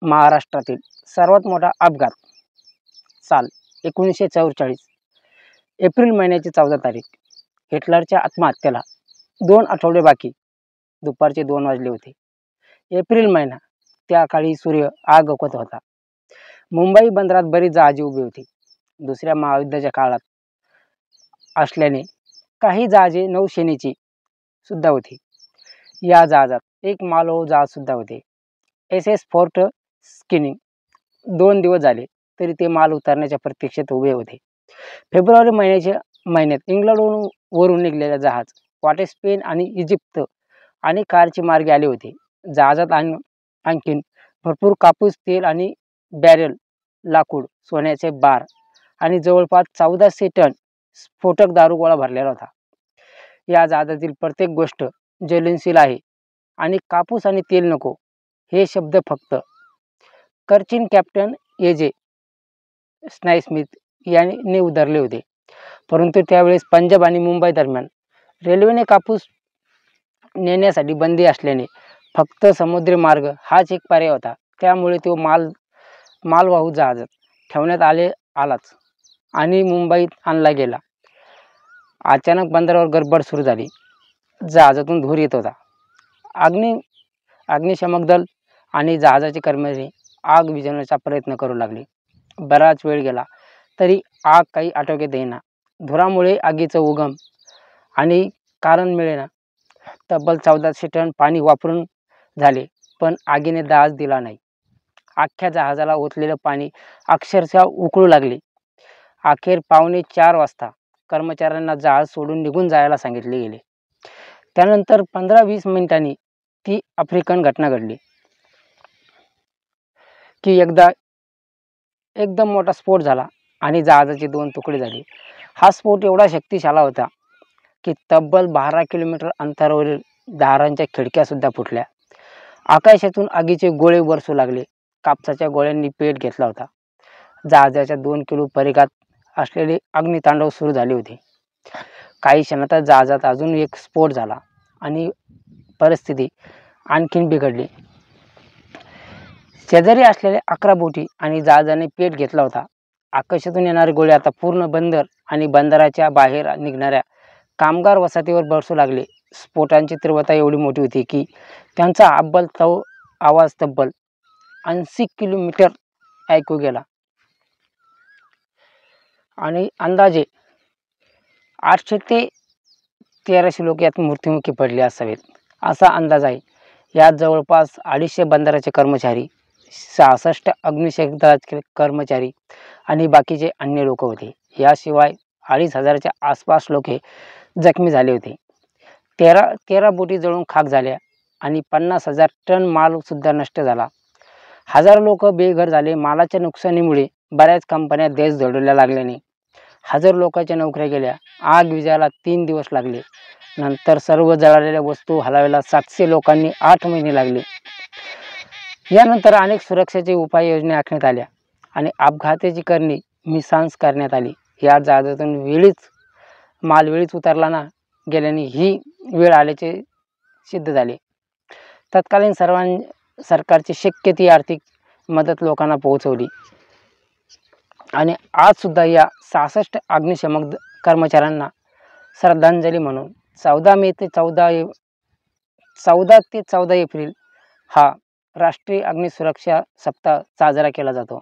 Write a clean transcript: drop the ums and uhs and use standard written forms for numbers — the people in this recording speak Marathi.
महाराष्ट्रातील सर्वात मोठा अपघात साल 1944 एप्रिल महिन्याची 14 तारीख. हिटलरच्या आत्महत्येला 2 आठवडे बाकी. दुपारचे 2 वाजले होते. एप्रिल महिना, त्या काळी सूर्य आगवत होता. मुंबई बंदरात बरीच जहाजे उभी होती. दुसऱ्या महायुद्धाच्या काळात असल्याने काही जहाजे नौसेनेची सुद्धा होती. या जहाजात एक मालवाहू जहाज सुद्धा होते, SS फोर्ट स्किनिंग. 2 दिवस झाले तरी ते माल उतरण्याच्या प्रतीक्षेत उभे होते. फेब्रुवारी महिन्यात इंग्लंडवरून निघालेले जहाज वाटे स्पेन आणि इजिप्त आणि कारचे मार्गे आले होते. जहाजात आणखीन भरपूर कापूस, तेल आणि बॅरेल लाकूड, सोन्याचे बार आणि जवळपास 1400 टन स्फोटक दारूगोळा भरलेला होता. या जहाजातील प्रत्येक गोष्ट ज्वलनशील आहे आणि कापूस आणि तेल नको हे शब्द फक्त कर्चिन कॅप्टन एजे स्नाईस्मिथ यांनी उधरले होते. परंतु त्यावेळेस पंजाब आणि मुंबई दरम्यान रेल्वेने कापूस नेण्यासाठी बंदी असल्याने फक्त समुद्री मार्ग हाच एक पर्याय होता. त्यामुळे तो मालवाहू जहाजात ठेवण्यात आलाच आणि मुंबईत आणला गेला. अचानक बंदरावर गडबड सुरू झाली. जहाजातून धूर येत होता. अग्निशमक दल आणि जहाजाचे कर्मचारी आग विझवण्याचा प्रयत्न करू लागले. बराच वेळ गेला तरी आग काही आटोक्यात येईना. धुरामुळे आगीचं उगम आणि कारण मिळेना. तब्बल 1400 टन पाणी वापरून झाले, पण आगीने दास दिला नाही. अख्ख्या जहाजाला ओतलेलं पाणी अक्षरशः उकळू लागले. अखेर 3:45 वाजता कर्मचाऱ्यांना जहाज सोडून निघून जायला सांगितले गेले. त्यानंतर 15-20 मिनिटांनी ती आफ्रिकन घटना घडली की एकदम मोठा स्फोट झाला आणि जहाजाचे 2 तुकडे झाले. हा स्फोट एवढा शक्तिशाली होता की तब्बल 12 किलोमीटर अंतरावरील दारांच्या खिडक्या सुद्धा फुटल्या. आकाशातून आगीचे गोळे बरसू लागले. कापसाच्या गोळ्यांनी पेट घेतला होता. जहाजाच्या 2 किलो परिघात असलेले अग्नितांडव सुरू झाले होते. काही क्षणातच जहाजात अजून एक स्फोट झाला आणि परिस्थिती आणखीन बिघडली. शेजारी असलेल्या 11 बोटी आणि जहाजाने पेट घेतला होता. आकाशातून येणारे गोळे आता पूर्ण बंदर आणि बंदराच्या बाहेर निघणाऱ्या कामगार वसाहतीवर बरसू लागले. स्फोटांची तीव्रता एवढी मोठी होती की त्यांचा आवाज तब्बल 80 किलोमीटर ऐकू गेला आणि अंदाजे 800 ते 1300 लोक यात मृत्युमुखी पडले असावेत असा अंदाज आहे. यात जवळपास 250 बंदराचे कर्मचारी, 66 अग्निशमन दलाचे कर्मचारी आणि बाकीचे अन्य लोक होते. याशिवाय 2500च्या आसपास लोक जखमी झाले होते. 13 बोटी जळून खाक झाल्या आणि 50,000 टन माल सुद्धा नष्ट झाला. हजारो लोक बेघर झाले. मालाच्या नुकसानीमुळे बऱ्याच कंपन्या देश सोडायला लागल्याने हजारो लोकांच्या नोकऱ्या गेल्या. आग विझायला 3 दिवस लागले. नंतर सर्व जळालेल्या वस्तू हलवायला 700 लोकांनी 8 महिने लागले. यानंतर अनेक सुरक्षेचे उपाययोजना आखण्यात आल्या आणि अपघाताची करणी मिसांस करण्यात आली. या जहाजातून माल वेळीच उतरला गेल्याने ही वेळ आल्याचे सिद्ध झाले. तत्कालीन सरकारची शक्य ती आर्थिक मदत लोकांना पोहोचवली आणि आज सुद्धा या 66 अग्निशमक कर्मचाऱ्यांना श्रद्धांजली म्हणून 14 ते 14 एप्रिल हा राष्ट्रीय अग्निसुरक्षा सप्ताह साजरा केला जातो.